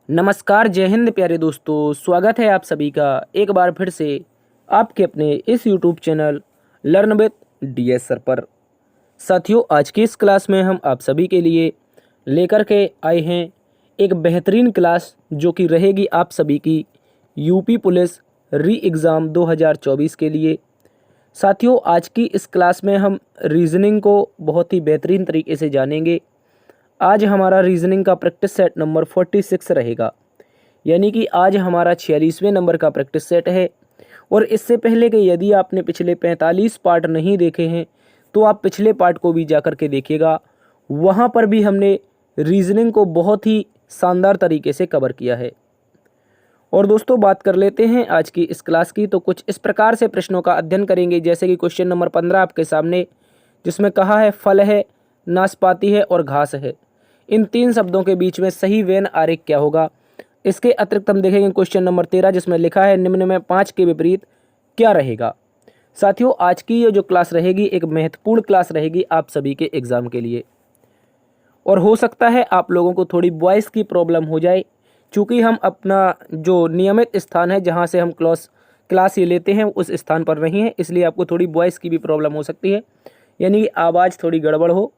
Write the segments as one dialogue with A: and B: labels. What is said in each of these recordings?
A: नमस्कार, जय हिंद प्यारे दोस्तों। स्वागत है आप सभी का एक बार फिर से आपके अपने इस YouTube channel learn with DS sir पर। साथियों, आज की इस क्लास में हम आप सभी के लिए लेकर के आए हैं एक बेहतरीन क्लास जो कि रहेगी आप सभी की यूपी पुलिस री एग्ज़ाम 2024 के लिए। साथियों, आज की इस क्लास में हम रीजनिंग को बहुत ही बेहतरीन तरीके से जानेंगे। आज हमारा रीजनिंग का प्रैक्टिस सेट नंबर 46 रहेगा, यानी कि आज हमारा 46वें नंबर का प्रैक्टिस सेट है। और इससे पहले कि यदि आपने पिछले 45 पार्ट नहीं देखे हैं तो आप पिछले पार्ट को भी जा कर के देखिएगा। वहाँ पर भी हमने रीजनिंग को बहुत ही शानदार तरीके से कवर किया है। और दोस्तों, बात कर लेते हैं आज की इस क्लास की। तो कुछ इस प्रकार से प्रश्नों का अध्ययन करेंगे, जैसे कि क्वेश्चन नंबर 15 आपके सामने, जिसमें कहा है फल है, नाशपाती है और घास है। इन तीन शब्दों के बीच में सही वेन आरेख क्या होगा। इसके अतिरिक्त हम देखेंगे क्वेश्चन नंबर 13, जिसमें लिखा है निम्न में 5 के विपरीत क्या रहेगा। साथियों, आज की ये जो क्लास रहेगी एक महत्वपूर्ण क्लास रहेगी आप सभी के एग्ज़ाम के लिए। और हो सकता है आप लोगों को थोड़ी वॉइस की प्रॉब्लम हो जाए, चूँकि हम अपना जो नियमित स्थान है जहाँ से हम क्लास ये लेते हैं उस स्थान पर नहीं है, इसलिए आपको थोड़ी वॉइस की भी प्रॉब्लम हो सकती है, यानी कि आवाज़ थोड़ी गड़बड़ हो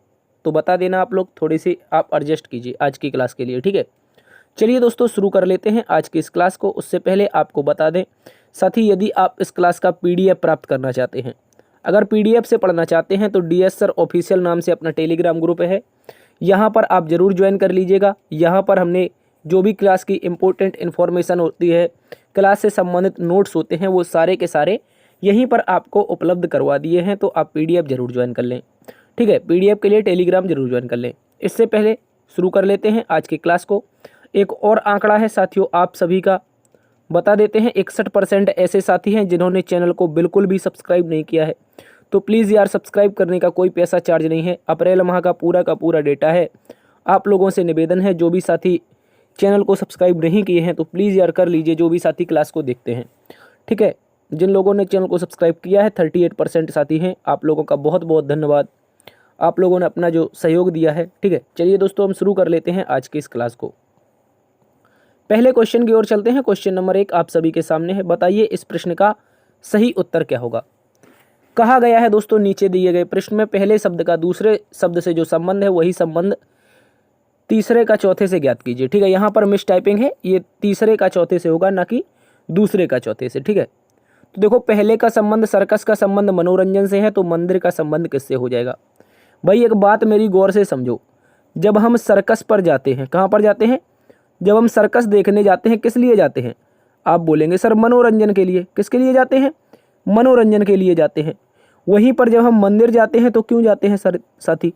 A: तो बता देना। आप लोग थोड़ी सी आप एडजस्ट कीजिए आज की क्लास के लिए, ठीक है। चलिए दोस्तों, शुरू कर लेते हैं आज की इस क्लास को। उससे पहले आपको बता दें साथी, यदि आप इस क्लास का पीडीएफ प्राप्त करना चाहते हैं, अगर पीडीएफ से पढ़ना चाहते हैं तो डीएस सर ऑफिशियल नाम से अपना टेलीग्राम ग्रुप है, यहाँ पर आप ज़रूर ज्वाइन कर लीजिएगा। यहाँ पर हमने जो भी क्लास की इम्पोर्टेंट इन्फॉर्मेशन होती है, क्लास से संबंधित नोट्स होते हैं, वो सारे के सारे यहीं पर आपको उपलब्ध करवा दिए हैं। तो आप पीडीएफ ज़रूर ज्वाइन कर लें, ठीक है। पीडीएफ के लिए टेलीग्राम जरूर ज्वाइन कर लें। इससे पहले शुरू कर लेते हैं आज की क्लास को। एक और आंकड़ा है साथियों आप सभी का, बता देते हैं 61% ऐसे साथी हैं जिन्होंने चैनल को बिल्कुल भी सब्सक्राइब नहीं किया है। तो प्लीज़ यार, सब्सक्राइब करने का कोई पैसा चार्ज नहीं है। अप्रैल माह का पूरा डेटा है। आप लोगों से निवेदन है, जो भी साथी चैनल को सब्सक्राइब नहीं किए हैं तो प्लीज़ यार कर लीजिए, जो भी साथी क्लास को देखते हैं, ठीक है। जिन लोगों ने चैनल को सब्सक्राइब किया है 38% साथी हैं, आप लोगों का बहुत बहुत धन्यवाद। आप लोगों ने अपना जो सहयोग दिया है, ठीक है। चलिए दोस्तों, हम शुरू कर लेते हैं आज की इस क्लास को। पहले क्वेश्चन की ओर चलते हैं। क्वेश्चन नंबर 1 आप सभी के सामने है। बताइए इस प्रश्न का सही उत्तर क्या होगा। कहा गया है दोस्तों, नीचे दिए गए प्रश्न में पहले शब्द का दूसरे शब्द से जो संबंध है वही संबंध तीसरे का चौथे से ज्ञात कीजिए, ठीक है। यहाँ पर मिस टाइपिंग है, ये तीसरे का चौथे से होगा, ना कि दूसरे का चौथे से, ठीक है। तो देखो, पहले का संबंध सर्कस का संबंध मनोरंजन से है, तो मंदिर का संबंध किससे हो जाएगा। भाई एक बात मेरी गौर से समझो, जब हम सर्कस पर जाते हैं, कहाँ पर जाते हैं, जब हम सर्कस देखने जाते हैं किस लिए जाते हैं। आप बोलेंगे सर मनोरंजन के लिए। किसके लिए जाते हैं, मनोरंजन के लिए जाते हैं। वहीं पर जब हम मंदिर जाते हैं तो क्यों जाते हैं सर साथी,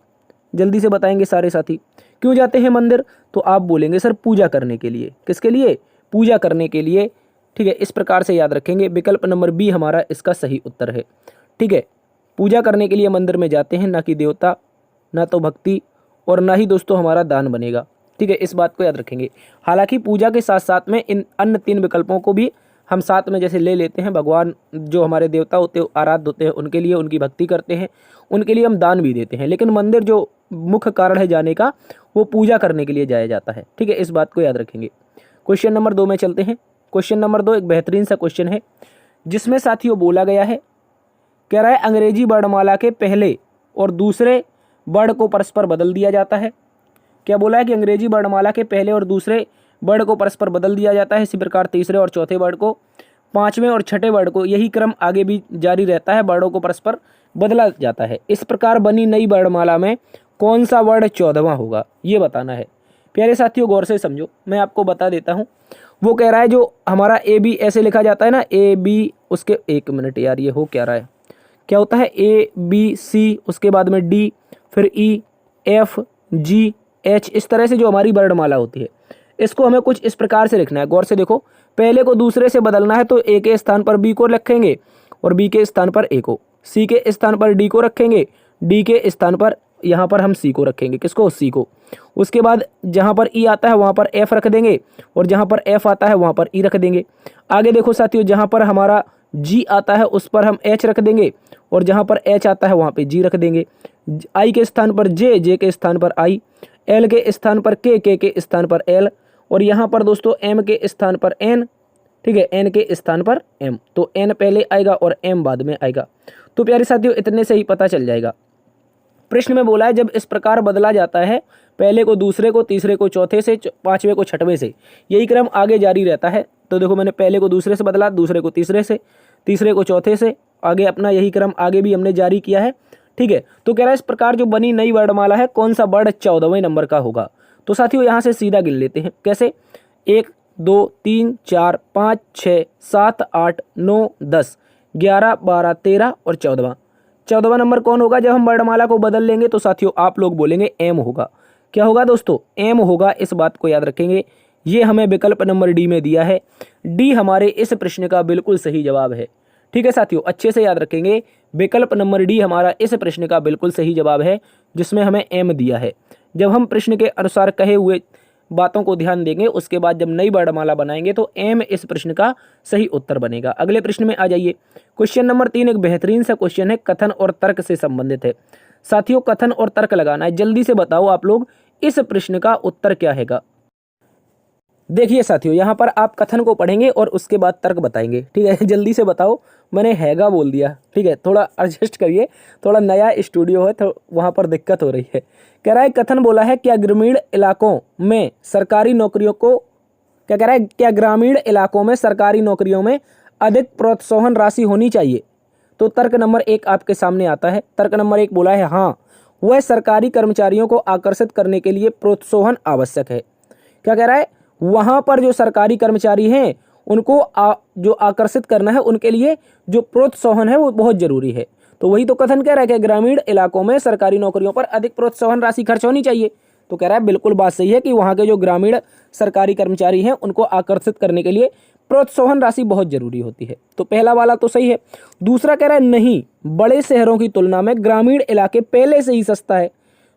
A: जल्दी से बताएंगे सारे साथी क्यों जाते हैं मंदिर। तो आप बोलेंगे सर पूजा करने के लिए। किसके लिए, पूजा करने के लिए, ठीक है। इस प्रकार से याद रखेंगे। विकल्प नंबर बी हमारा इसका सही उत्तर है, ठीक है। पूजा करने के लिए मंदिर में जाते हैं, ना कि देवता, ना तो भक्ति और ना ही दोस्तों हमारा दान बनेगा, ठीक है। इस बात को याद रखेंगे। हालांकि पूजा के साथ साथ में इन अन्य 3 विकल्पों को भी हम साथ में जैसे ले लेते हैं। भगवान जो हमारे देवता होते हैं, आराध्य होते हैं, उनके लिए उनकी भक्ति करते हैं, उनके लिए हम दान भी देते हैं। लेकिन मंदिर जो मुख्य कारण है जाने का, वो पूजा करने के लिए जाया जाता है, ठीक है। इस बात को याद रखेंगे। क्वेश्चन नंबर 2 में चलते हैं। क्वेश्चन नंबर 2 एक बेहतरीन सा क्वेश्चन है, जिसमें साथियों बोला गया है, कह रहा है अंग्रेजी वर्णमाला के पहले और दूसरे वर्ण को परस्पर बदल दिया जाता है। क्या बोला है कि अंग्रेजी वर्णमाला के पहले और दूसरे वर्ण को परस्पर बदल दिया जाता है। इसी प्रकार तीसरे और चौथे वर्ण को, 5वें और 6ठे वर्ण को, यही क्रम आगे भी जारी रहता है, वर्णों को परस्पर बदला जाता है। इस प्रकार बनी नई वर्णमाला में कौन सा वर्ण 14वां होगा, ये बताना है। प्यारे साथियों गौर से समझो, मैं आपको बता देता हूँ। वो कह रहा है जो हमारा ए बी ऐसे लिखा जाता है ना, ए बी, उसके 1 मिनट यार, ये हो क्या रहा है, क्या होता है ए बी सी, उसके बाद में डी, फिर ई एफ जी एच, इस तरह से जो हमारी वर्णमाला होती है, इसको हमें कुछ इस प्रकार से लिखना है। गौर से देखो, पहले को दूसरे से बदलना है तो ए के स्थान पर बी को रखेंगे और बी के स्थान पर ए को, सी के स्थान पर डी को रखेंगे, डी के स्थान पर यहाँ पर हम सी को रखेंगे। किसको, सी को। उसके बाद जहाँ पर ई आता है वहाँ पर एफ रख देंगे और जहाँ पर एफ आता है वहाँ पर ई रख देंगे। आगे देखो साथियों, जहाँ पर हमारा जी आता है उस पर हम एच रख देंगे और जहाँ पर एच आता है वहाँ पे जी रख देंगे। आई के स्थान पर जे, जे के स्थान पर आई, एल के स्थान पर के के स्थान पर एल और यहाँ पर दोस्तों एम के स्थान पर एन, ठीक है, एन के स्थान पर एम, तो एन पहले आएगा और एम बाद में आएगा। तो प्यारे साथियों इतने से ही पता चल जाएगा। प्रश्न में बोला है जब इस प्रकार बदला जाता है, पहले को दूसरे को, तीसरे को चौथे से, पांचवें को छठवें से, यही क्रम आगे जारी रहता है। तो देखो मैंने पहले को दूसरे से बदला, दूसरे को तीसरे से, तीसरे को चौथे से, आगे अपना यही क्रम आगे भी हमने जारी किया है, ठीक है। तो कह रहा है इस प्रकार जो बनी नई वर्णमाला है कौन सा वर्ण 14वें नंबर का होगा। तो साथियों यहाँ से सीधा गिन लेते हैं। कैसे? 1 2 3 4 5 6 7 8 9 10 11 12 13 और 14वां नंबर कौन होगा जब हम वर्णमाला को बदल लेंगे? तो साथियों आप लोग बोलेंगे एम होगा। क्या होगा दोस्तों? एम होगा। इस बात को याद रखेंगे। ये हमें विकल्प नंबर डी में दिया है। डी हमारे इस प्रश्न का बिल्कुल सही जवाब है। ठीक है साथियों, अच्छे से याद रखेंगे। विकल्प नंबर डी हमारा इस प्रश्न का बिल्कुल सही जवाब है, जिसमें हमें एम दिया है। जब हम प्रश्न के अनुसार कहे हुए बातों को ध्यान देंगे, उसके बाद जब नई वर्णमाला बनाएंगे तो एम इस प्रश्न का सही उत्तर बनेगा। अगले प्रश्न में आ जाइए। क्वेश्चन नंबर 3 एक बेहतरीन सा क्वेश्चन है, कथन और तर्क से संबंधित है। साथियों कथन और तर्क लगाना है। जल्दी से बताओ आप लोग इस प्रश्न का उत्तर क्या हैगा। देखिए साथियों, यहाँ पर आप कथन को पढ़ेंगे और उसके बाद तर्क बताएंगे। ठीक है, जल्दी से बताओ। मैंने हैगा बोल दिया। ठीक है, थोड़ा एडजस्ट करिए, थोड़ा नया स्टूडियो है तो वहाँ पर दिक्कत हो रही है। कह रहा है कथन बोला है क्या ग्रामीण इलाकों में सरकारी नौकरियों को, क्या कह रहा है, क्या ग्रामीण इलाकों में सरकारी नौकरियों में अधिक प्रोत्साहन राशि होनी चाहिए। तो तर्क नंबर 1 आपके सामने आता है। तर्क नंबर 1 बोला है हाँ, वह सरकारी कर्मचारियों को आकर्षित करने के लिए प्रोत्साहन आवश्यक है। क्या कह रहा है? वहां पर जो सरकारी कर्मचारी हैं उनको जो आकर्षित करना है, उनके लिए जो प्रोत्साहन है वो बहुत जरूरी है। तो वही तो कथन कह रहा है कि ग्रामीण इलाकों में सरकारी नौकरियों पर अधिक प्रोत्साहन राशि खर्च होनी चाहिए। तो कह रहा है बिल्कुल बात सही है कि वहां के जो ग्रामीण सरकारी कर्मचारी हैं उनको आकर्षित करने के लिए प्रोत्साहन राशि बहुत जरूरी होती है। तो पहला वाला तो सही है। दूसरा कह रहा है नहीं, बड़े शहरों की तुलना में ग्रामीण इलाके पहले से ही सस्ता है,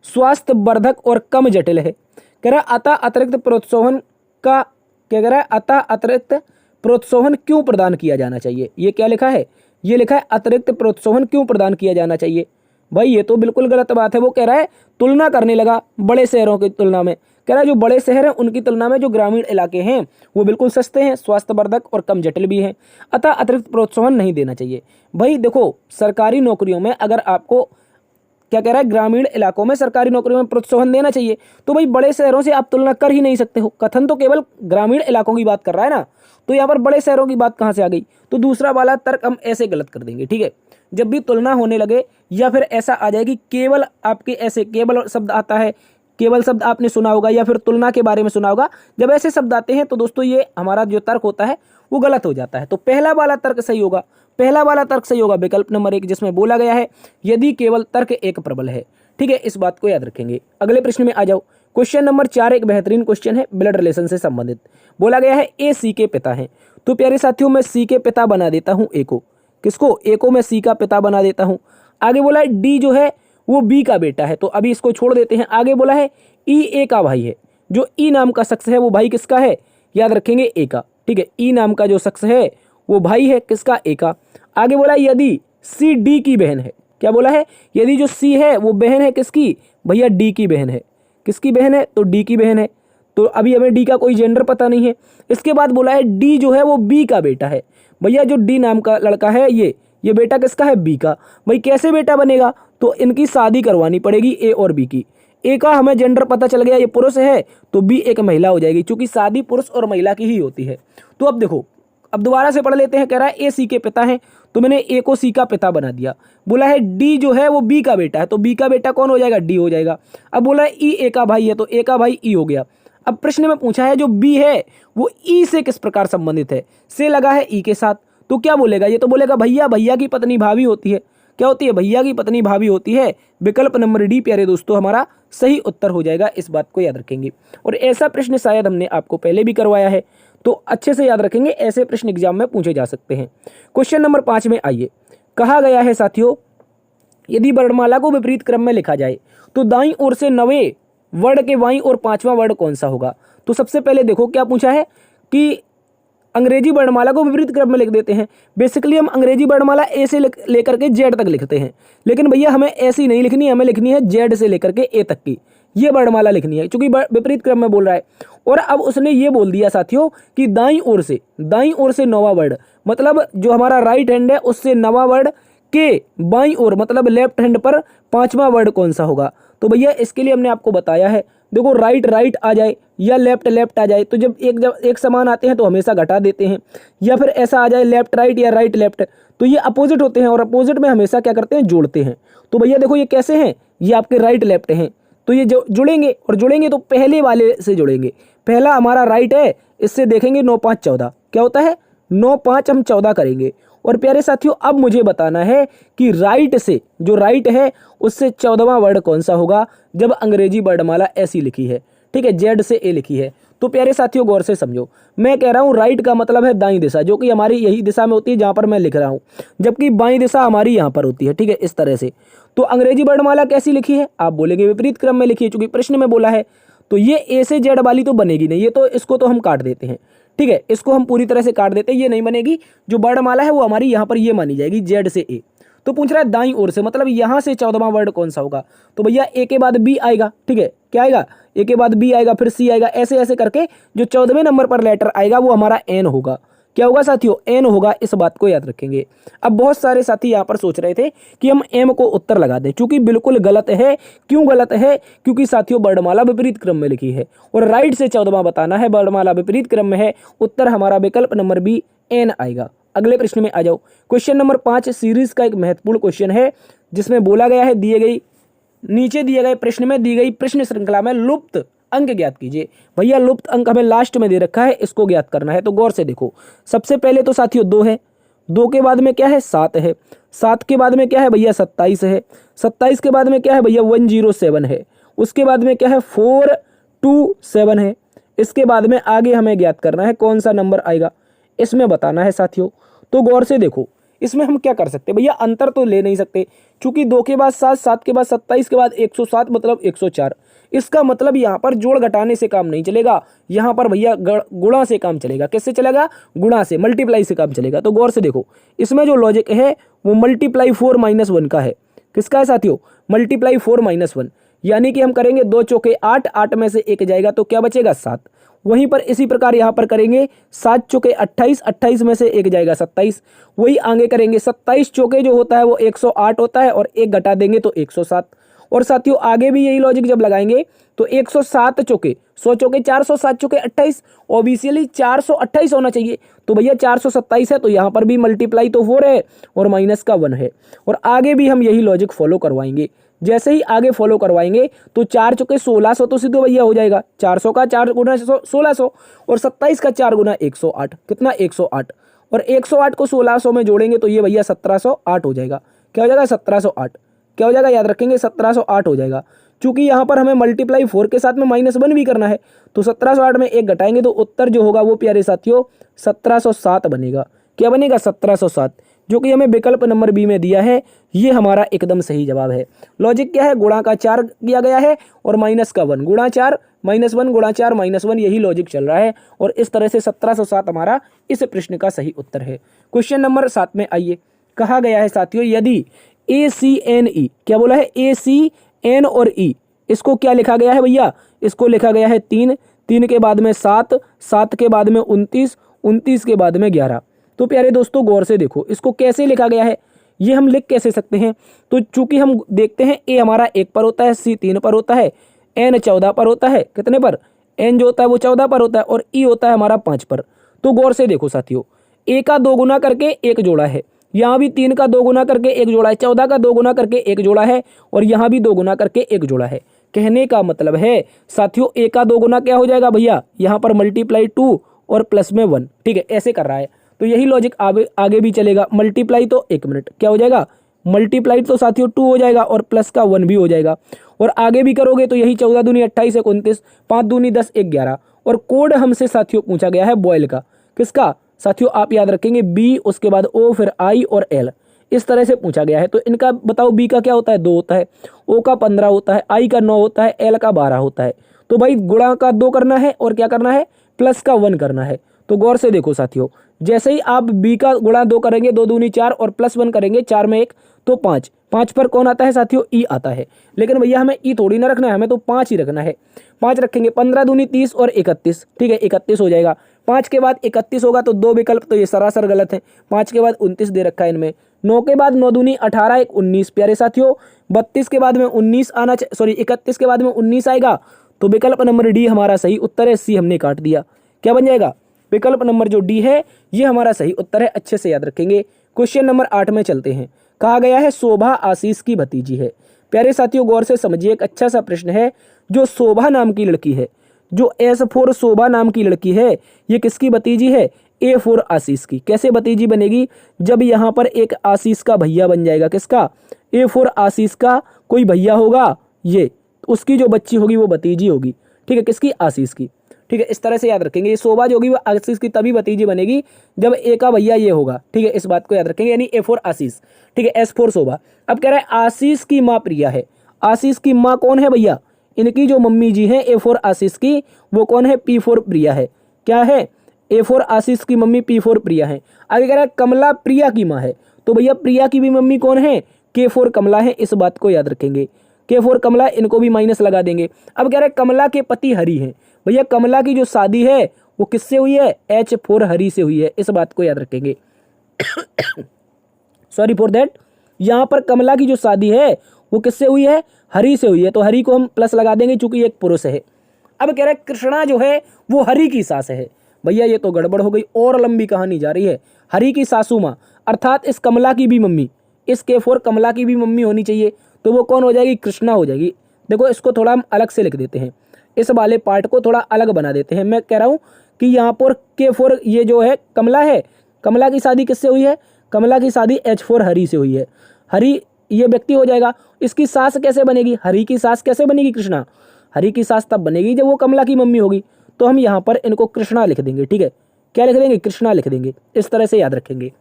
A: स्वास्थ्य वर्धक और कम जटिल है। कह रहा है अतः अतिरिक्त प्रोत्साहन का, क्या कह रहा है, अतः अतिरिक्त प्रोत्साहन क्यों प्रदान किया जाना चाहिए। ये क्या लिखा है? ये लिखा है अतिरिक्त प्रोत्साहन क्यों प्रदान किया जाना चाहिए। भाई ये तो बिल्कुल गलत बात है। वो कह रहा है तुलना करने लगा बड़े शहरों की तुलना में। कह रहा है जो बड़े शहर हैं उनकी तुलना में जो ग्रामीण इलाके हैं वो बिल्कुल सस्ते हैं, स्वास्थ्यवर्धक और कम जटिल भी हैं, अतः अतिरिक्त प्रोत्साहन नहीं देना चाहिए। भाई देखो, सरकारी नौकरियों में अगर आपको, क्या कह रहा है, ग्रामीण इलाकों में सरकारी नौकरियों में प्रोत्साहन देना चाहिए, तो भाई बड़े शहरों से आप तुलना कर ही नहीं सकते हो। कथन तो केवल ग्रामीण इलाकों की बात कर रहा है ना, तो यहाँ पर बड़े शहरों की बात कहाँ से आ गई। तो दूसरा वाला तर्क हम ऐसे गलत कर देंगे। ठीक है, जब भी तुलना होने लगे या फिर ऐसा आ जाए कि केवल आपके ऐसे केवल शब्द आता है, केवल शब्द आपने सुना होगा या फिर तुलना के बारे में सुना होगा, जब ऐसे शब्द आते हैं तो दोस्तों ये हमारा जो तर्क होता है वो गलत हो जाता है। तो पहला वाला तर्क सही होगा। पहला वाला तर्क सही होगा विकल्प नंबर 1, जिसमें बोला गया है यदि केवल तर्क एक प्रबल है। ठीक है, इस बात को याद रखेंगे। अगले प्रश्न में आ जाओ। क्वेश्चन नंबर 4 एक बेहतरीन क्वेश्चन है, ब्लड रिलेशन से संबंधित। बोला गया है ए सी के पिता हैं। तो प्यारे साथियों मैं सी के पिता बना देता हूं ए को। किसको? ए को मैं सी का पिता बना देता हूं। आगे बोला है डी जो है वो बी का बेटा है, तो अभी इसको छोड़ देते हैं। आगे बोला है ई ए का भाई है। जो ई नाम का शख्स है वो भाई किसका है? याद रखेंगे ए का। ठीक है, ई नाम का जो शख्स है वो भाई है किसका? ए का। आगे बोला यदि सी डी की बहन है। क्या बोला है? यदि जो सी है वो बहन है किसकी? भैया डी की बहन है। किसकी बहन है? तो डी की बहन है। तो अभी हमें डी का कोई जेंडर पता नहीं है। इसके बाद बोला है डी जो है वो बी का बेटा है। भैया जो डी नाम का लड़का है ये बेटा किसका है? बी का। भाई कैसे बेटा बनेगा? तो इनकी शादी करवानी पड़ेगी ए और बी की। ए का हमें जेंडर पता चल गया, ये पुरुष है, तो बी एक महिला हो जाएगी, क्योंकि शादी पुरुष और महिला की ही होती है। तो अब देखो, अब दोबारा से पढ़ लेते हैं। कह रहा है ए सी के पिता हैं, तो मैंने ए को सी का पिता बना दिया। बोला है डी जो है वो बी का बेटा है, तो बी का बेटा कौन हो जाएगा? डी हो जाएगा। अब बोला है ई ए का भाई है, तो ए का भाई ई हो गया। अब प्रश्न में पूछा है जो बी है वो ई से किस प्रकार संबंधित है। से लगा है ई के साथ, तो क्या बोलेगा? ये तो बोलेगा भैया, भैया की पत्नी भाभी होती है। क्या होती है? भैया की पत्नी भाभी होती है। विकल्प नंबर डी प्यारे दोस्तों हमारा सही उत्तर हो जाएगा। इस बात को याद रखेंगे। और ऐसा प्रश्न शायद हमने आपको पहले भी करवाया है, तो अच्छे से याद रखेंगे। ऐसे प्रश्न एग्जाम में पूछे जा सकते हैं। क्वेश्चन नंबर 5 में आइए। कहा गया है साथियों, यदि वर्णमाला को विपरीत क्रम में लिखा जाए तो दाईं ओर से 9वें वर्ड के बाईं और 5वां वर्ड कौन सा होगा। तो सबसे पहले देखो क्या पूछा है कि अंग्रेजी वर्णमाला को विपरीत क्रम में लिख देते हैं। बेसिकली हम अंग्रेजी वर्णमाला ए से लेकर के जेड तक लिखते हैं, लेकिन भैया हमें ऐसी नहीं लिखनी, हमें लिखनी है जेड से लेकर के ए तक की। ये वर्णमाला लिखनी है, क्योंकि विपरीत क्रम में बोल रहा है। और अब उसने ये बोल दिया साथियों कि दाईं ओर से नौवां वर्ड, मतलब जो हमारा राइट हैंड है उससे नौवां वर्ड के बाईं ओर, मतलब लेफ्ट हैंड पर पांचवा वर्ड कौन सा होगा। तो भैया इसके लिए हमने आपको बताया है, देखो राइट आ जाए या लेफ्ट आ जाए, तो जब एक समान आते हैं तो हमेशा घटा देते हैं, या फिर ऐसा आ जाए लेफ्ट राइट या राइट लेफ्ट, तो ये अपोजिट होते हैं और अपोजिट में हमेशा क्या करते हैं, जोड़ते हैं। तो भैया देखो ये कैसे हैं, ये आपके राइट लेफ्ट हैं, तो ये जुड़ेंगे, और जुड़ेंगे तो पहले वाले से जुड़ेंगे। पहला हमारा राइट है, इससे देखेंगे 9 5 14, क्या होता है 9 5 हम 14 करेंगे। और प्यारे साथियों अब मुझे बताना है कि राइट से, जो राइट है उससे 14वां वर्ड कौन सा होगा जब अंग्रेजी वर्णमाला ऐसी लिखी है, ठीक है, जेड से ए लिखी है। तो प्यारे साथियों गौर से समझो, मैं कह रहा हूँ राइट का मतलब है दाईं दिशा, जो कि हमारी यही दिशा में होती है जहां पर मैं लिख रहा हूँ, जबकि बाईं दिशा हमारी यहाँ पर होती है, ठीक है, इस तरह से। तो अंग्रेजी वर्णमाला कैसी लिखी है, आप बोलेंगे विपरीत क्रम में लिखी है, चूंकि प्रश्न में बोला है। तो ये ए से जेड वाली तो बनेगी नहीं, ये तो इसको तो हम काट देते हैं, ठीक है, इसको हम पूरी तरह से काट देते हैं, ये नहीं बनेगी। जो वर्णमाला है वो हमारी यहाँ पर ये मानी जाएगी, जेड से ए। तो पूछ रहा है दाईं ओर से, मतलब यहाँ से 14वां वर्ड कौन सा होगा। तो भैया ए के बाद बी आएगा, ठीक है, क्या आएगा, ए के बाद बी आएगा, फिर सी आएगा, ऐसे ऐसे करके जो 14वें नंबर पर लेटर आएगा वो हमारा एन होगा। क्या होगा साथियों, एन होगा, इस बात को याद रखेंगे। अब बहुत सारे साथी यहाँ पर सोच रहे थे कि हम एम को उत्तर लगा दें, क्योंकि बिल्कुल गलत है। क्यों गलत है, क्योंकि साथियों वर्णमाला विपरीत क्रम में लिखी है और राइट से 14वां बताना है, वर्णमाला विपरीत क्रम में है, उत्तर हमारा विकल्प नंबर बी एन आएगा। अगले प्रश्न में आ जाओ। क्वेश्चन नंबर 5 सीरीज का एक महत्वपूर्ण क्वेश्चन है, जिसमें बोला गया है नीचे दिए गए प्रश्न में दी गई प्रश्न श्रृंखला में लुप्त अंक ज्ञात कीजिए। भैया लुप्त अंक हमें लास्ट में दे रखा है, इसको ज्ञात करना है। तो गौर से देखो, सबसे पहले तो साथियों 2 है, 2 के बाद में क्या है 7 है, 7 के बाद में क्या है भैया 27 है, 27 के बाद में क्या है भैया 107 है, उसके बाद में क्या है 427 है। इसके बाद में आगे हमें ज्ञात करना है कौन सा नंबर आएगा, इसमें बताना है साथियों। तो गौर से देखो, इसमें हम क्या कर सकते हैं भैया, अंतर तो ले नहीं सकते, क्योंकि 2 के बाद 7, 7 के बाद 27 के बाद 107 मतलब 104। इसका मतलब यहाँ पर जोड़ घटाने से काम नहीं चलेगा, यहाँ पर भैया गुणा से काम चलेगा। किससे चलेगा, गुणा से, मल्टीप्लाई से काम चलेगा। तो गौर से देखो, इसमें जो लॉजिक है वो मल्टीप्लाई 4 - 1 का है। किसका है साथियों, मल्टीप्लाई 4 - 1, यानी कि हम करेंगे 2 चौके 8, 8 में से 1 जाएगा तो क्या बचेगा 7। वहीं पर इसी प्रकार यहाँ पर करेंगे 7 चौके 28, 28 में से 1 जाएगा 27। वही आगे करेंगे 27 चौके जो होता है वो 108 होता है, और 1 घटा देंगे तो 107। और साथियों आगे भी यही लॉजिक जब लगाएंगे तो 107 चौके 100 चौके 400, 7 चौके 28, ऑब्वियसली 428 होना चाहिए। तो भैया 427 है, तो यहाँ पर भी मल्टीप्लाई तो 4 है और माइनस का 1 है। और आगे भी हम यही लॉजिक फॉलो करवाएंगे। जैसे ही आगे फॉलो करवाएंगे तो 4 चौके 1600 तो सीधे भैया हो जाएगा, 400 का 4 गुना 1600, और 27 का 4 गुना 108, कितना 108, और 108 को 1600 में जोड़ेंगे तो ये भैया 1708 हो जाएगा। क्या हो जाएगा 1708, क्या हो जाएगा याद रखेंगे 1708 हो जाएगा। चूंकि यहाँ पर हमें मल्टीप्लाई 4 के साथ में -1 भी करना है, तो 1708 में 1 घटाएंगे तो उत्तर जो होगा वो प्यारे साथियों 1707 बनेगा। क्या बनेगा 1707, जो कि हमें विकल्प नंबर बी में दिया है। ये हमारा एकदम सही जवाब है। लॉजिक क्या है, गुणा का 4 दिया गया है और माइनस का 1, गुणा 4 -1 गुणा 4 -1, यही लॉजिक चल रहा है। और इस तरह से 1707 हमारा इस प्रश्न का सही उत्तर है। क्वेश्चन नंबर 7 में आइए, कहा गया है साथियों यदि ACNE, क्या बोला है ACN और E, इसको क्या लिखा गया है भैया, इसको लिखा गया है 3, 3 के बाद में 7, 7 के बाद में 29, 29 के बाद में 11। तो प्यारे दोस्तों गौर से देखो, इसको कैसे लिखा गया है, ये हम लिख कैसे सकते हैं। तो चूंकि हम देखते हैं A हमारा 1 पर होता है, C 3 पर होता है, N 14 पर होता है, कितने पर, N जो होता है वो 14 पर होता है, और E होता है हमारा 5 पर। तो गौर से देखो साथियों, A का 2 गुना करके 1 जोड़ा है, यहाँ भी 3 का 2 गुना करके 1 जोड़ा है, 14 का 2 गुना करके 1 जोड़ा है, और यहाँ भी 2 गुना करके 1 जोड़ा है। कहने का मतलब है साथियों A का 2 गुना क्या हो जाएगा भैया, यहाँ पर मल्टीप्लाई 2 और प्लस में 1, ठीक है, ऐसे कर रहा है। तो यही लॉजिक आगे भी चलेगा। मल्टीप्लाई तो 1 मिनट क्या हो जाएगा, मल्टीप्लाई तो साथियों 2 हो जाएगा और प्लस का 1 भी हो जाएगा। और आगे भी करोगे तो यही 14 दूनी 28, 29, 5 दूनी 10, 1 11। और कोड हमसे साथियों पूछा गया है बॉयल का, किसका साथियों आप याद रखेंगे B, उसके बाद O, फिर I और L, इस तरह से पूछा गया है। तो इनका बताओ, B का क्या होता है 2 होता है, O का 15 होता है, I का 9 होता है, L का 12 होता है। तो भाई गुणा का 2 करना है और क्या करना है, प्लस का 1 करना है। तो गौर से देखो साथियों, जैसे ही आप b का गुणा 2 करेंगे, 2 दूनी 4 और +1 करेंगे, 4 में 1 तो 5, 5 पर कौन आता है साथियों, e आता है। लेकिन भैया हमें e थोड़ी ना रखना है, हमें तो 5 ही रखना है। 5 रखेंगे, 15 दूनी 30 और 31, ठीक है 31 हो जाएगा। 5 के बाद 31 होगा तो 2 विकल्प तो ये सरासर गलत है। 5 के बाद 29 दे रखा है इनमें। 9 के बाद 9 दूनी 18, 1 19 प्यारे साथियों। 32 के बाद में 19 आना, सॉरी 31 के बाद में 19 आएगा तो विकल्प नंबर डी हमारा सही उत्तर है। सी हमने काट दिया, क्या बन जाएगा, विकल्प नंबर जो डी है ये हमारा सही उत्तर है। अच्छे से याद रखेंगे। क्वेश्चन नंबर 8 में चलते हैं। कहा गया है शोभा आशीष की भतीजी है। प्यारे साथियों गौर से समझिए, एक अच्छा सा प्रश्न है। जो शोभा नाम की लड़की है, जो S4 शोभा नाम की लड़की है, ये किसकी भतीजी है, A4 आशीष की। कैसे भतीजी बनेगी, जब यहाँ पर एक आशीष का भैया बन जाएगा, किसका, A4 आशीष का कोई भैया होगा, ये उसकी जो बच्ची होगी वो भतीजी होगी, ठीक है, किसकी, आशीष की। ठीक है, इस तरह से याद रखेंगे। ये शोभा जो होगी वो आशीष की तभी भतीजी बनेगी जब ए का भैया ये होगा, ठीक है, इस बात को याद रखेंगे, यानी A4 आशीष, ठीक है, S4 शोभा। अब कह रहा है आशीष की माँ प्रिया है। आशीष की माँ कौन है भैया, इनकी जो मम्मी जी है A4 आशीष की, वो कौन है, P4 प्रिया है। क्या है, A4 आशीष की मम्मी P4 प्रिया है। आगे कह रहा है कमला प्रिया की माँ है, तो भैया प्रिया की भी मम्मी कौन है, K4 कमला है, इस बात को याद रखेंगे। K4 कमला, इनको भी माइनस लगा देंगे। अब कह रहे हैं कमला के पति हरि हैं। भैया कमला की जो शादी है वो किससे हुई है, H4 हरि से हुई है, इस बात को याद रखेंगे। सॉरी फॉर दैट, यहाँ पर कमला की जो शादी है वो किससे हुई है, हरि से हुई है, तो हरि को हम प्लस लगा देंगे चूंकि एक पुरुष है। अब कह रहे हैं कृष्णा जो है वो हरि की सास है। भैया ये तो गड़बड़ हो गई, और लंबी कहानी जा रही है। हरि की सासू माँ अर्थात इस कमला की भी मम्मी, इस K4 कमला की भी मम्मी होनी चाहिए, तो वो कौन हो जाएगी, कृष्णा हो जाएगी। देखो इसको थोड़ा हम अलग से लिख देते हैं, इस वाले पार्ट को थोड़ा अलग बना देते हैं। मैं कह रहा हूँ कि यहाँ पर K4 ये जो है कमला है, कमला की शादी किससे हुई है, कमला की शादी H4 हरि से हुई है। हरि ये व्यक्ति हो जाएगा। इसकी सास कैसे बनेगी, हरि की सास कैसे बनेगी, कृष्णा। हरि की सास तब बनेगी जब वो कमला की मम्मी होगी, तो हम यहाँ पर इनको कृष्णा लिख देंगे, ठीक है, क्या लिख देंगे, कृष्णा लिख देंगे, इस तरह से याद रखेंगे।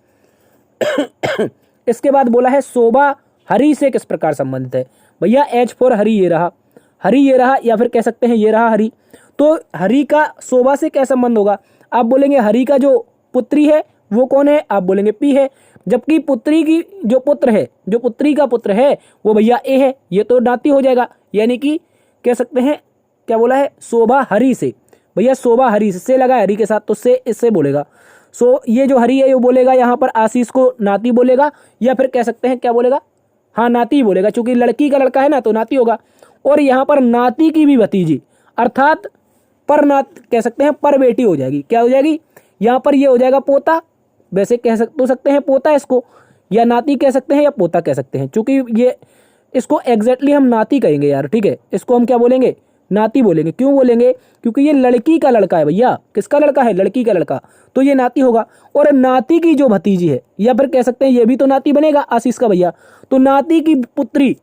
A: इसके बाद बोला है शोभा हरि से किस प्रकार संबंधित है। भैया H4 हरि ये रहा, हरि ये रहा, या फिर कह सकते हैं ये रहा हरि, तो हरि का शोभा से क्या संबंध होगा। आप बोलेंगे हरि का जो पुत्री है वो कौन है, आप बोलेंगे P है, जबकि पुत्री की जो पुत्र है, जो पुत्री का पुत्र है वो भैया A है, ये तो नाती हो जाएगा। यानी कि कह सकते हैं क्या बोला है, शोभा हरि से। भैया शोभा हरि से लगा हरि के साथ, तो से इससे बोलेगा। सो ये जो हरि है वो बोलेगा यहाँ पर आशीष को नाती बोलेगा, या फिर कह सकते हैं क्या बोलेगा, हाँ नाती बोलेगा, चूंकि लड़की का लड़का है ना तो नाती होगा। और यहाँ पर नाती की भी भतीजी अर्थात पर नात कह सकते हैं पर बेटी हो जाएगी, क्या हो जाएगी, यहाँ पर ये हो जाएगा पोता। वैसे कह सकते हैं पोता इसको, या नाती कह सकते हैं या पोता कह सकते हैं, चूंकि ये इसको एग्जैक्टली हम नाती कहेंगे यार, ठीक है, इसको हम क्या बोलेंगे, नाती बोलेंगे। क्यों बोलेंगे, क्योंकि ये लड़की का लड़का है भैया, किसका लड़का है, लड़की का लड़का, तो ये नाती होगा। और नाती की जो भतीजी है, या फिर कह सकते हैं ये भी तो नाती बनेगा आशीष का भैया, तो नाती की पुत्री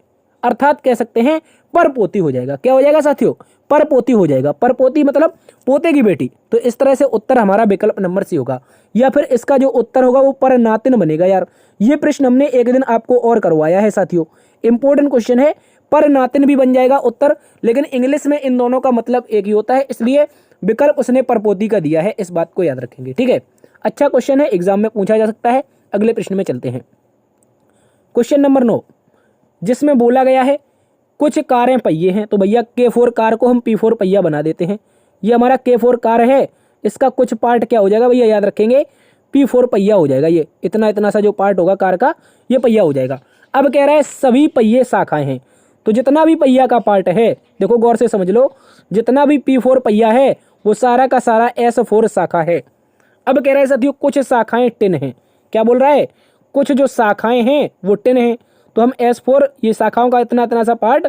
A: अर्थात कह सकते हैं परपोती हो जाएगा। क्या हो जाएगा साथियों, परपोती हो जाएगा। परपोती मतलब पोते की बेटी। तो इस तरह से उत्तर हमारा विकल्प नंबर सी होगा, या फिर इसका जो उत्तर होगा वो परनातिन बनेगा। यार ये प्रश्न हमने एक दिन आपको और करवाया है साथियों, इंपॉर्टेंट क्वेश्चन है। परनातिन भी बन जाएगा उत्तर, लेकिन इंग्लिश में इन दोनों का मतलब एक ही होता है, इसलिए विकल्प उसने परपोती का दिया है, इस बात को याद रखेंगे, ठीक है। अच्छा क्वेश्चन है, एग्जाम में पूछा जा सकता है। अगले प्रश्न में चलते हैं। क्वेश्चन नंबर 9, जिसमें बोला गया है कुछ कारें पहिए हैं, तो भैया K4 कार को हम P4 पहिया बना देते हैं। ये हमारा K4 कार है, इसका कुछ पार्ट क्या हो जाएगा भैया, याद रखेंगे P4 पहिया हो जाएगा। ये इतना इतना सा जो पार्ट होगा कार का, ये पहिया हो जाएगा। अब कह रहा है सभी पहिए शाखाएं हैं, तो जितना भी पहिया का पार्ट है, देखो गौर से समझ लो, जितना भी P4 पहिया है वो सारा का सारा S4 शाखा है। अब कह रहा है साथियों कुछ शाखाएं टिन हैं। क्या बोल रहा है, कुछ जो शाखाएं हैं वो टिन हैं, तो हम S4 ये शाखाओं का इतना इतना सा पार्ट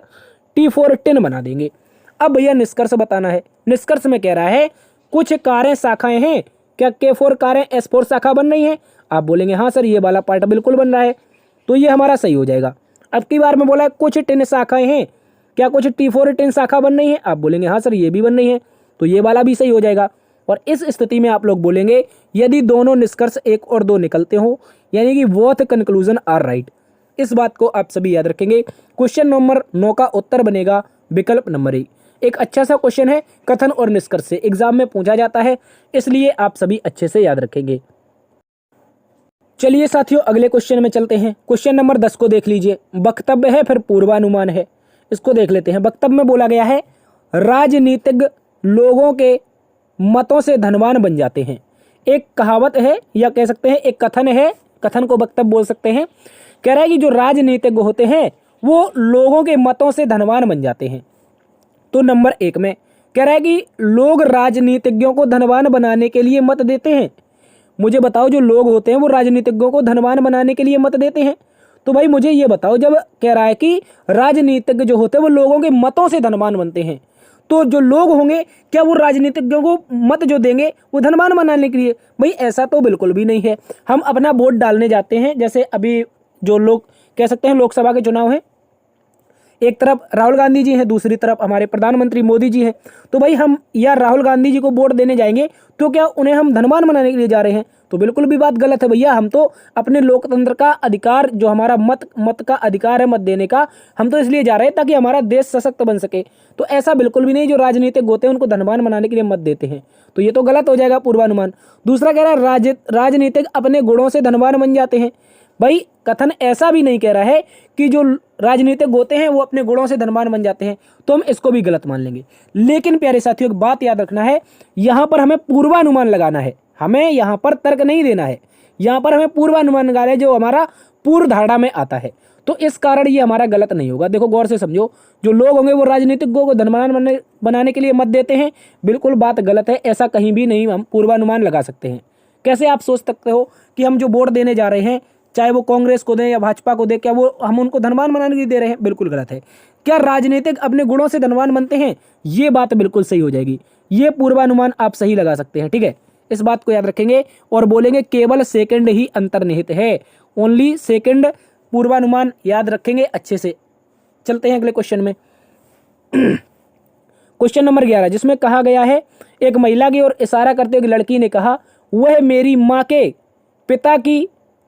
A: T4 टिन बना देंगे। अब भैया निष्कर्ष बताना है। निष्कर्ष में कह रहा है कुछ कारें शाखाएं हैं, क्या K4 कारें S4 शाखा बन रही हैं, आप बोलेंगे हाँ सर ये वाला पार्ट बिल्कुल बन रहा है, तो ये हमारा सही हो जाएगा। अब की बार में बोला है कुछ टिन शाखाएं हैं, क्या कुछ T4 टिन शाखा बन रही है, आप बोलेंगे हाँ सर ये भी बन रही है, तो ये वाला भी सही हो जाएगा। और इस स्थिति में आप लोग बोलेंगे यदि दोनों निष्कर्ष 1 और 2 निकलते हो, यानी कि बोथ कंक्लूजन आर राइट। इस बात को आप सभी याद रखेंगे। क्वेश्चन नंबर 9 का उत्तर बनेगा विकल्प नंबर ए। एक अच्छा सा क्वेश्चन है, कथन और निष्कर्ष से एग्जाम में पूछा जाता है, इसलिए आप सभी अच्छे से याद रखेंगे। चलिए साथियों, अगले क्वेश्चन में चलते हैं। क्वेश्चन नंबर 10 को देख लीजिए। वक्तव्य है फिर पूर्वानुमान है, इसको देख लेते हैं। वक्तव्य में बोला गया है राजनीतिज्ञ लोगों के मतों से धनवान बन जाते हैं। एक कहावत है या कह सकते हैं एक कथन है, कथन को वक्तव्य बोल सकते हैं। कह रहा है कि जो राजनीतिज्ञ होते हैं वो लोगों के मतों से धनवान बन जाते हैं। तो नंबर 1 में कह रहा है कि लोग राजनीतिज्ञों को धनवान बनाने के लिए मत देते हैं। मुझे बताओ, जो लोग होते हैं वो राजनीतिज्ञों को धनवान बनाने के लिए मत देते हैं। तो भाई मुझे ये बताओ, जब कह रहा है कि राजनीतिज्ञ जो होते हैं वो लोगों के मतों से धनवान बनते हैं, तो जो लोग होंगे क्या वो राजनीतिज्ञों को मत जो देंगे वो धनवान बनाने के लिए? भाई ऐसा तो बिल्कुल भी नहीं है। हम अपना वोट डालने जाते हैं, जैसे अभी जो लोग कह सकते हैं लोकसभा के चुनाव हैं, एक तरफ राहुल गांधी जी हैं, दूसरी तरफ हमारे प्रधानमंत्री मोदी जी हैं। तो भाई हम या राहुल गांधी जी को वोट देने जाएंगे तो क्या उन्हें हम धनवान बनाने के लिए जा रहे हैं? तो बिल्कुल भी बात गलत है भैया। हम तो अपने लोकतंत्र का अधिकार, जो हमारा मत का अधिकार है मत देने का, हम तो इसलिए जा रहे हैं ताकि हमारा देश सशक्त बन सके। तो ऐसा बिल्कुल भी नहीं जो राजनीतिक होते हैं उनको धनवान बनाने के लिए मत देते हैं, तो ये तो गलत हो जाएगा पूर्वानुमान। दूसरा कह रहा है राजनीतिक अपने गुणों से धनवान बन जाते हैं। भाई कथन ऐसा भी नहीं कह रहा है कि जो राजनीतिक होते हैं वो अपने गुणों से धनवान बन जाते हैं, तो हम इसको भी गलत मान लेंगे। लेकिन प्यारे साथियों, एक बात याद रखना है, यहाँ पर हमें पूर्वानुमान लगाना है, हमें यहाँ पर तर्क नहीं देना है। यहाँ पर हमें पूर्वानुमान लगाना है जो हमारा पूर्व धारणा में आता है। तो इस कारण ये हमारा गलत नहीं होगा। देखो गौर से समझो, जो लोग होंगे वो राजनीतिज्ञों को धनवान बनाने के लिए मत देते हैं, बिल्कुल बात गलत है। ऐसा कहीं भी नहीं हम पूर्वानुमान लगा सकते हैं। कैसे आप सोच सकते हो कि हम जो वोट देने जा रहे हैं, चाहे वो कांग्रेस को दें या भाजपा को दें, क्या वो हम उनको धनवान बनाने के लिए दे रहे हैं? बिल्कुल गलत है। क्या राजनीतिक अपने गुणों से धनवान बनते हैं? ये बात बिल्कुल सही हो जाएगी। ये पूर्वानुमान आप सही लगा सकते हैं, ठीक है। इस बात को याद रखेंगे और बोलेंगे केवल सेकंड ही अंतर्निहित है, ओनली सेकंड पूर्वानुमान याद रखेंगे अच्छे से। चलते हैं अगले क्वेश्चन में। क्वेश्चन नंबर 11, जिसमें कहा गया है एक महिला की ओर इशारा करते हुए लड़की ने कहा वह मेरी माँ के पिता की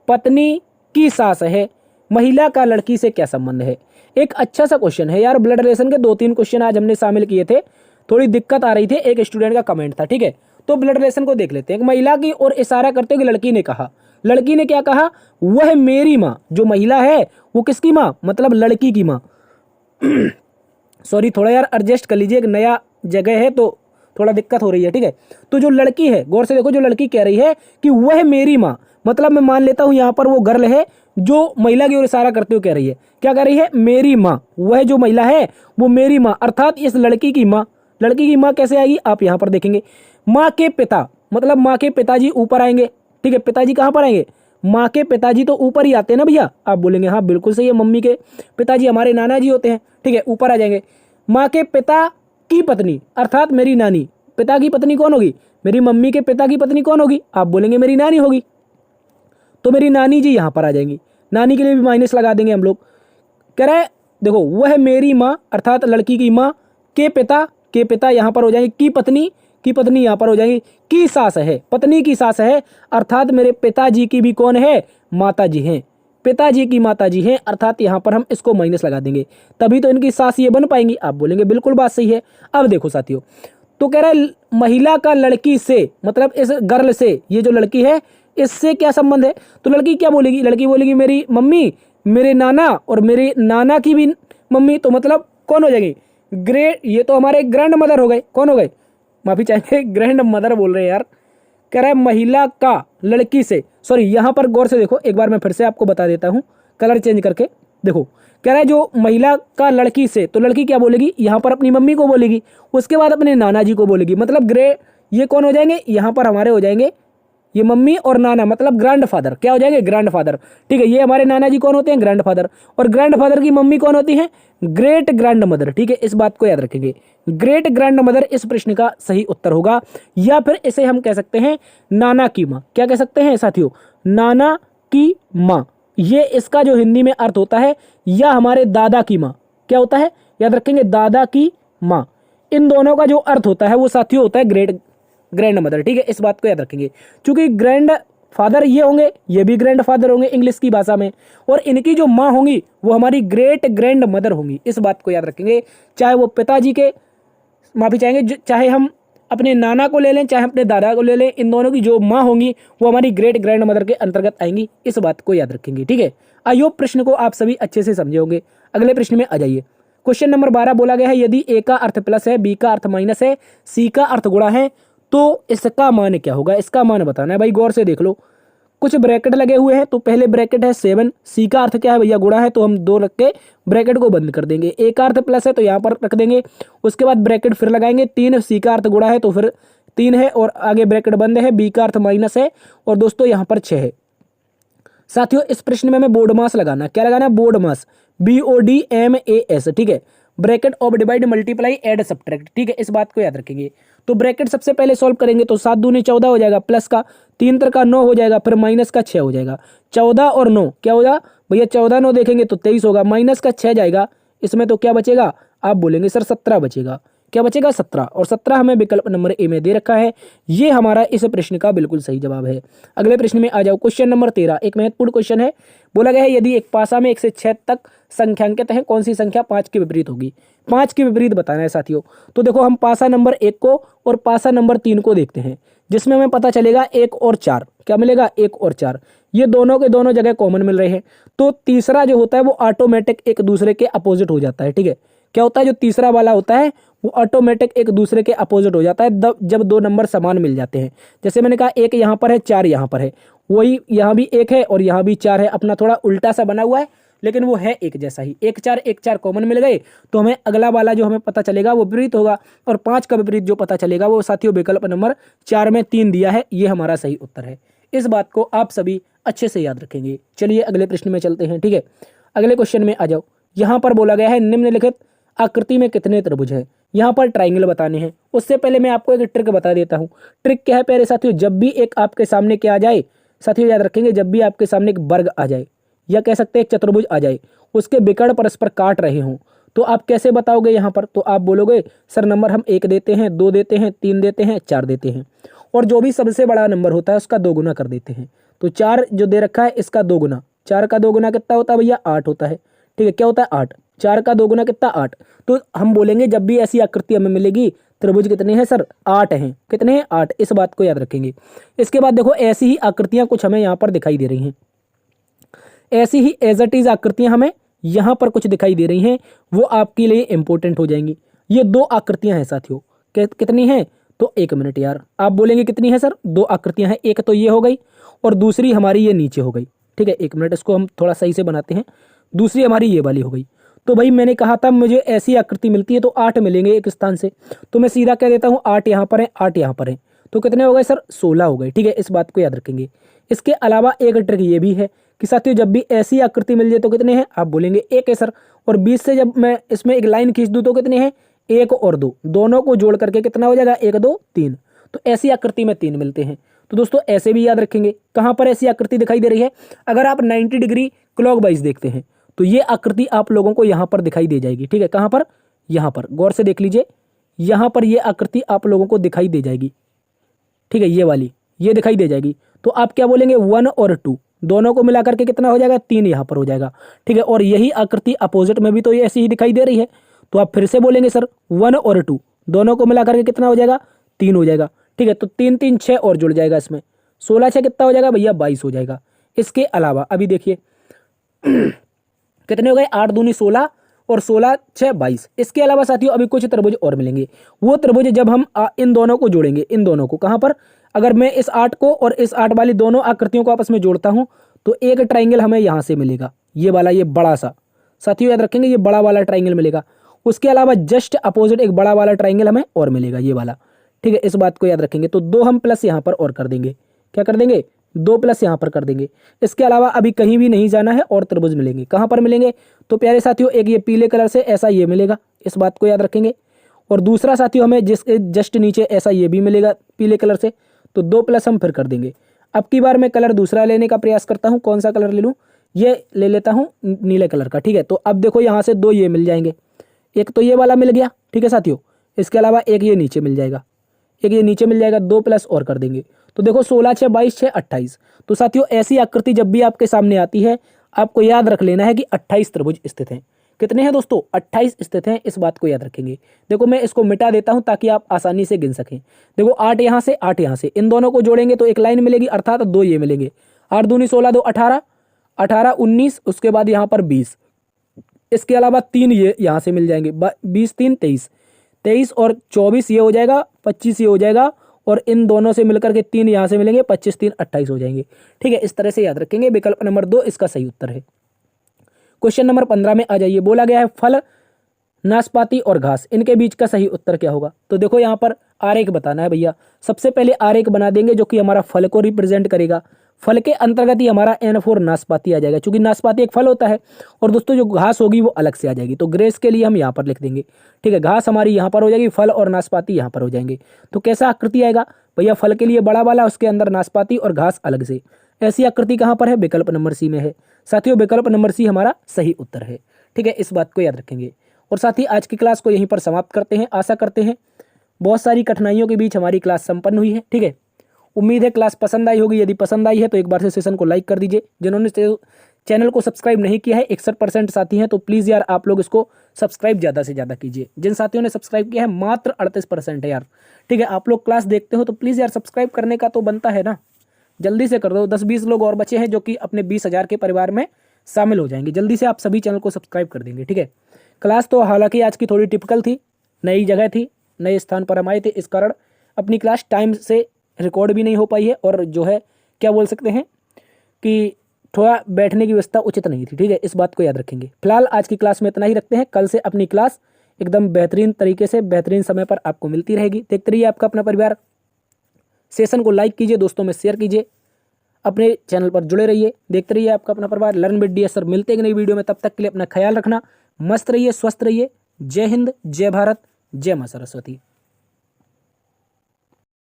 A: पत्नी की सास है। महिला का लड़की से क्या संबंध है? एक अच्छा सा क्वेश्चन है यार। ब्लड रिलेशन के 2-3 क्वेश्चन आज हमने शामिल किए थे, थोड़ी दिक्कत आ रही थी, एक स्टूडेंट का कमेंट था, ठीक है। तो ब्लड रिलेशन को देख लेते हैं। एक महिला की ओर इशारा करते हुए लड़की ने कहा, लड़की ने क्या कहा? वह मेरी माँ। जो महिला है वो किसकी माँ? मतलब लड़की की माँ। सॉरी, थोड़ा यार एडजस्ट कर लीजिए, एक नया जगह है तो थोड़ा दिक्कत हो रही है, ठीक है। तो जो लड़की है, गौर से देखो, जो लड़की कह रही है कि वह मेरी माँ, मतलब मैं मान लेता हूं यहां पर वो गर्ल है जो महिला की ओर इशारा करते हुए कह रही है। क्या कह रही है? मेरी माँ। वह जो महिला है वो मेरी माँ, अर्थात इस लड़की की माँ। लड़की की माँ कैसे आएगी? आप यहां पर देखेंगे, माँ के पिता, मतलब माँ के पिताजी ऊपर आएंगे, ठीक है। पिताजी कहां पर आएंगे? माँ के पिताजी तो ऊपर ही आते हैं ना भैया। आप बोलेंगे हाँ बिल्कुल सही है, मम्मी के पिताजी हमारे नाना जी होते हैं, ठीक है, ऊपर आ जाएंगे। माँ के पिता की पत्नी अर्थात मेरी नानी। पिता की पत्नी कौन होगी? मेरी मम्मी के पिता की पत्नी कौन होगी? आप बोलेंगे मेरी नानी होगी। तो मेरी नानी जी यहाँ पर आ जाएंगी, नानी के लिए भी माइनस लगा देंगे हम लोग। कह रहे हैं देखो, वह मेरी माँ अर्थात लड़की की माँ के पिता यहाँ पर हो जाएंगे, की पत्नी यहाँ पर हो जाएंगी, की सास है, पत्नी की सास है, अर्थात मेरे पिताजी की भी कौन है? माता जी हैं, पिताजी की माता जी हैं, अर्थात यहाँ पर हम इसको माइनस लगा देंगे, तभी तो इनकी सास ये बन पाएंगी। आप बोलेंगे बिल्कुल बात सही है। अब देखो साथियों, तो कह रहा है महिला का लड़की से, मतलब इस गर्ल से, ये जो लड़की है इससे क्या संबंध है? तो लड़की क्या बोलेगी? लड़की बोलेगी मेरी मम्मी, मेरे नाना और मेरे नाना की भी मम्मी, तो मतलब कौन हो जाएगी? ये तो हमारे ग्रैंड मदर हो गए। कौन हो गए? माफी चाहेंगे, ग्रैंड मदर बोल रहे हैं यार। कह रहा है महिला का लड़की से, सॉरी यहाँ पर गौर से देखो, एक बार मैं फिर से आपको बता देता हूँ कलर चेंज करके। देखो कह रहा है जो महिला का लड़की से, तो लड़की क्या बोलेगी? यहाँ पर अपनी मम्मी को बोलेगी, उसके बाद अपने नाना जी को बोलेगी, मतलब ये कौन हो जाएंगे? यहाँ पर हमारे हो जाएंगे ये मम्मी और नाना, मतलब ग्रैंडफादर। क्या हो जाएंगे? ग्रैंडफादर, ठीक है। ये हमारे नाना जी कौन होते हैं? ग्रैंडफादर। और ग्रैंडफादर की मम्मी कौन होती है? ग्रेट ग्रैंड मदर, ठीक है। इस बात को याद रखेंगे, ग्रेट ग्रैंड मदर इस प्रश्न का सही उत्तर होगा। या फिर इसे हम कह सकते हैं नाना की माँ। क्या कह सकते हैं साथियों? नाना की माँ। ये इसका जो हिंदी में अर्थ होता है, या हमारे दादा की माँ। क्या होता है? याद रखेंगे, दादा की माँ। इन दोनों का जो अर्थ होता है वो साथियों होता है ग्रैंड मदर, ठीक है। इस बात को याद रखेंगे, क्योंकि ग्रैंड फादर ये होंगे, ये भी ग्रैंड फादर होंगे इंग्लिश की भाषा में, और इनकी जो माँ होंगी वो हमारी ग्रेट ग्रैंड मदर होंगी। इस बात को याद रखेंगे, चाहे वो पिताजी के, माफी चाहेंगे, चाहे हम अपने नाना को ले लें चाहे अपने दादा को ले लें, इन दोनों की जो माँ होंगी वो हमारी ग्रेट ग्रैंड मदर के अंतर्गत आएंगी। इस बात को याद रखेंगे, ठीक है। आई होप प्रश्न को आप सभी अच्छे से समझे होंगे। अगले प्रश्न में आ जाइए। क्वेश्चन नंबर 12 बोला गया है, यदि ए का अर्थ प्लस है, बी का अर्थ माइनस है, सी का अर्थ गुणा है तो इसका मान क्या होगा। इसका मान बताना है भाई, गौर से देख लो। कुछ ब्रैकेट लगे हुए हैं, तो पहले ब्रैकेट है 7, सी का अर्थ क्या है भैया गुणा है, तो हम 2 रख के ब्रैकेट को बंद कर देंगे। ए का अर्थ प्लस है तो यहाँ पर रख देंगे, उसके बाद ब्रैकेट फिर लगाएंगे 3, सी का अर्थ गुणा है तो फिर 3 है और आगे ब्रैकेट बंद है, बी का अर्थ माइनस है और दोस्तों यहाँ पर 6 है। साथियों इस प्रश्न में हमें बोर्ड मास लगाना, क्या लगाना है, बोर्ड मास, BODMAS, ठीक है। Bracket of divide multiply add subtract, ठीक है, इस बात को याद रखेंगे। तो ब्रैकेट सबसे पहले सॉल्व करेंगे तो 7 दूनी 14 हो जाएगा, प्लस का 3 का 9 हो जाएगा, फिर माइनस का 6 हो जाएगा। 14 और 9 क्या होगा भैया, 14 9 देखेंगे तो 23 होगा, माइनस का 6 जाएगा, इसमें तो क्या बचेगा, आप बोलेंगे सर 17 बचेगा। क्या बचेगा, 17, और 17 हमें विकल्प नंबर ए में दे रखा है। ये हमारा इस प्रश्न का बिल्कुल सही जवाब है। अगले प्रश्न में आ जाओ। क्वेश्चन नंबर 13 एक महत्वपूर्ण क्वेश्चन है। बोला गया है यदि एक पासा में 1 से 6 तक संख्यांकित है, कौन सी संख्या 5 के विपरीत होगी। 5 के विपरीत बताना है साथियों। तो देखो हम पासा नंबर 1 को और पासा नंबर 3 को देखते हैं, जिसमें हमें पता चलेगा 1 और 4, क्या मिलेगा, 1 और 4, ये दोनों के दोनों जगह कॉमन मिल रहे हैं। तो तीसरा जो होता है वो ऑटोमेटिक एक दूसरे के अपोजिट हो जाता है, ठीक है। क्या होता है, जो तीसरा वाला होता है वो ऑटोमेटिक एक दूसरे के अपोजिट हो जाता है जब 2 नंबर समान मिल जाते हैं। जैसे मैंने कहा 1 यहाँ पर है, 4 यहाँ पर है, वही यहाँ भी 1 है और यहाँ भी 4 है, अपना थोड़ा उल्टा सा बना हुआ है लेकिन वो है एक जैसा ही। 1 4 कॉमन मिल गए तो हमें अगला वाला जो हमें पता चलेगा वो विपरीत होगा, और 5 का विपरीत जो पता चलेगा वो साथियों विकल्प नंबर 4 में 3 दिया है, ये हमारा सही उत्तर है। इस बात को आप सभी अच्छे से याद रखेंगे। चलिए अगले प्रश्न में चलते हैं, ठीक है। अगले क्वेश्चन में आ जाओ। यहाँ पर बोला गया है निम्नलिखित आकृति में कितने त्रिभुज हैं। यहाँ पर ट्राइंगल बताने हैं। उससे पहले मैं आपको एक ट्रिक बता देता हूँ। ट्रिक क्या है प्यारे साथियों, जब भी एक आपके सामने क्या आ जाए साथियों, याद रखेंगे, जब भी आपके सामने एक वर्ग आ जाए या कह सकते हैं एक चतुर्भुज आ जाए, उसके विकर्ण परस्पर काट रहे हों, तो आप कैसे बताओगे यहाँ पर, तो आप बोलोगे सर नंबर हम 1 देते हैं, 2 देते हैं, 3 देते हैं, 4 देते हैं, और जो भी सबसे बड़ा नंबर होता है उसका 2 गुना कर देते हैं। तो 4 जो दे रखा है इसका 2 गुना, 4 का 2 गुना कितना होता है भैया, 8 होता है, ठीक है। क्या होता है, 8, 4 का 2 गुना कितना, 8। तो हम बोलेंगे जब भी ऐसी आकृति हमें मिलेगी त्रिभुज कितने हैं सर, 8 हैं, कितने हैं, 8, इस बात को याद रखेंगे। इसके बाद देखो ऐसी ही आकृतियां कुछ हमें यहाँ पर दिखाई दे रही हैं, ऐसी ही एज इट इज आकृतियां हमें यहाँ पर कुछ दिखाई दे रही हैं, वो आपके लिए इंपॉर्टेंट हो जाएंगी। ये 2 आकृतियां हैं साथियों, कितनी हैं, तो 1 मिनट यार, आप बोलेंगे कितनी है सर, 2 आकृतियां हैं, एक तो ये हो गई और दूसरी हमारी ये नीचे हो गई, ठीक है। 1 मिनट, इसको हम थोड़ा सही से बनाते हैं। दूसरी हमारी ये वाली हो गई। तो भाई मैंने कहा था मुझे ऐसी आकृति मिलती है तो 8 मिलेंगे एक स्थान से, तो मैं सीधा कह देता हूँ 8 यहाँ पर है, 8 यहाँ पर है, तो कितने हो गए सर, 16 हो गए, ठीक है। इस बात को याद रखेंगे। इसके अलावा एक ट्रिक ये भी है कि साथियों जब भी ऐसी आकृति मिल जाए तो कितने हैं, आप बोलेंगे 1 है सर, और 20 से जब मैं इसमें एक लाइन खींच दूँ तो कितने हैं, 1 और 2, दोनों को जोड़ करके कितना हो जाएगा, 1 2 3, तो ऐसी आकृति में 3 मिलते हैं। तो दोस्तों ऐसे भी याद रखेंगे। कहाँ पर ऐसी आकृति दिखाई दे रही है, अगर आप 90 डिग्री क्लॉकवाइज देखते हैं तो ये आकृति आप लोगों को यहाँ पर दिखाई दे जाएगी, ठीक है। कहाँ पर, यहाँ पर, गौर से देख लीजिए, यहाँ पर ये आकृति आप लोगों को दिखाई दे जाएगी, ठीक है, ये वाली, ये दिखाई दे जाएगी। तो आप क्या बोलेंगे, 1 और 2 दोनों को मिलाकर के कितना हो जाएगा, 3 यहाँ पर हो जाएगा, ठीक है। और यही आकृति अपोजिट में भी तो ये ऐसी ही दिखाई दे रही है, तो आप फिर से बोलेंगे सर 1 और 2 दोनों को मिलाकर के कितना हो जाएगा, 3 हो जाएगा, ठीक है। तो 3 3 6 और जुड़ जाएगा इसमें, 16 6 कितना हो जाएगा भैया, 22 हो जाएगा। इसके अलावा अभी देखिए कितने हो गए, 8 दूनी 16 और 16 6 22। इसके अलावा साथियों अभी कुछ त्रिभुज और मिलेंगे। वो त्रिभुज जब हम इन दोनों को जोड़ेंगे, इन दोनों को, कहाँ पर, अगर मैं इस 8 को और इस 8 वाली दोनों आकृतियों को आपस में जोड़ता हूं तो एक ट्राइंगल हमें यहाँ से मिलेगा, ये वाला, ये बड़ा सा, साथियों याद रखेंगे, ये बड़ा वाला ट्राइंगल मिलेगा। उसके अलावा जस्ट अपोजिट एक बड़ा वाला ट्राइंगल हमें और मिलेगा, ये वाला, ठीक है। इस बात को याद रखेंगे। तो 2 हम प्लस यहाँ पर और कर देंगे, क्या कर देंगे, 2 प्लस यहाँ पर कर देंगे। इसके अलावा अभी कहीं भी नहीं जाना है और त्रिभुज मिलेंगे। कहाँ पर मिलेंगे, तो प्यारे साथियों एक ये पीले कलर से ऐसा ये मिलेगा, इस बात को याद रखेंगे। और दूसरा साथियों हमें जिसके जस्ट नीचे ऐसा ये भी मिलेगा पीले कलर से, तो 2 प्लस हम फिर कर देंगे। अब की बार मैं कलर दूसरा लेने का प्रयास करता हूँ। कौन सा कलर ले लूँ, ये ले लेता हूँ नीले कलर का, ठीक है। तो अब देखो यहाँ से 2 ये मिल जाएंगे, एक तो ये वाला मिल गया, ठीक है साथियों। इसके अलावा एक ये नीचे मिल जाएगा, एक ये नीचे मिल जाएगा, 2 प्लस और कर देंगे। तो देखो 16 6 22 6 28। तो साथियों ऐसी आकृति जब भी आपके सामने आती है आपको याद रख लेना है कि 28 त्रिभुज स्थित हैं। कितने हैं दोस्तों? 28 स्थित हैं, इस बात को याद रखेंगे। देखो मैं इसको मिटा देता हूं ताकि आप आसानी से गिन सकें। देखो 8 यहाँ से, 8 यहाँ से, इन दोनों को जोड़ेंगे तो एक लाइन मिलेगी, अर्थात 2 ये मिलेंगे। 8 दूनी 16, 2 18, 18 19, उसके बाद यहाँ पर 20, इसके अलावा 3 ये यहाँ से मिल जाएंगे, 20 3 23, 23 और 24 ये हो जाएगा, 25 ये हो जाएगा, और इन दोनों से मिलकर के 3 यहाँ से मिलेंगे, 25 3 28 हो जाएंगे। ठीक है, इस तरह से याद रखेंगे। विकल्प नंबर 2 इसका सही उत्तर है। क्वेश्चन नंबर 15 में आ जाइए। बोला गया है फल, नाशपाती और घास, इनके बीच का सही उत्तर क्या होगा? तो देखो यहाँ पर आरेख बताना है भैया। सबसे पहले आरेख बना देंगे जो कि हमारा फल को रिप्रेजेंट करेगा। फल के अंतर्गत ही हमारा N4 नाशपाती आ जाएगा, क्योंकि नाशपाती एक फल होता है। और दोस्तों जो घास होगी वो अलग से आ जाएगी, तो ग्रेस के लिए हम यहाँ पर लिख देंगे। ठीक है, घास हमारी यहाँ पर हो जाएगी, फल और नाशपाती यहाँ पर हो जाएंगे। तो कैसा आकृति आएगा भैया? फल के लिए बड़ा वाला, उसके अंदर नाशपाती और घास अलग से। ऐसी आकृति कहाँ पर है? विकल्प नंबर सी में है। साथियों विकल्प नंबर सी हमारा सही उत्तर है। ठीक है, इस बात को याद रखेंगे। और साथ ही आज की क्लास को यहीं पर समाप्त करते हैं। आशा करते हैं बहुत सारी कठिनाइयों के बीच हमारी क्लास संपन्न हुई है। ठीक है, उम्मीद है क्लास पसंद आई होगी। यदि पसंद आई है तो एक बार से सेशन को लाइक कर दीजिए। जिन्होंने चैनल को सब्सक्राइब नहीं किया है, 61% साथी हैं, तो प्लीज़ यार आप लोग इसको सब्सक्राइब ज़्यादा से ज़्यादा कीजिए। जिन साथियों ने सब्सक्राइब किया है मात्र 38% है यार। ठीक है, आप लोग क्लास देखते हो तो प्लीज़ यार सब्सक्राइब करने का तो बनता है ना, जल्दी से कर दो। 10-20 लोग और बचे हैं जो कि अपने 20,000 के परिवार में शामिल हो जाएंगे। जल्दी से आप सभी चैनल को सब्सक्राइब कर देंगे। ठीक है, क्लास तो हालांकि आज की थोड़ी टिपिकल थी, नई जगह थी, नए स्थान पर हम आए थे, इस कारण अपनी क्लास टाइम से रिकॉर्ड भी नहीं हो पाई है। और जो है क्या बोल सकते हैं कि थोड़ा बैठने की व्यवस्था उचित नहीं थी। ठीक है, इस बात को याद रखेंगे। फिलहाल आज की क्लास में इतना ही रखते हैं। कल से अपनी क्लास एकदम बेहतरीन तरीके से बेहतरीन समय पर आपको मिलती रहेगी। देखते रहिए आपका अपना परिवार। सेशन को लाइक कीजिए, दोस्तों में शेयर कीजिए, अपने चैनल पर जुड़े रहिए। देखते रहिए आपका अपना परिवार लर्न विद DS सर। मिलते हैं नई वीडियो में, तब तक के लिए अपना ख्याल रखना। मस्त रहिए, स्वस्थ रहिए। जय हिंद, जय भारत, जय मां सरस्वती।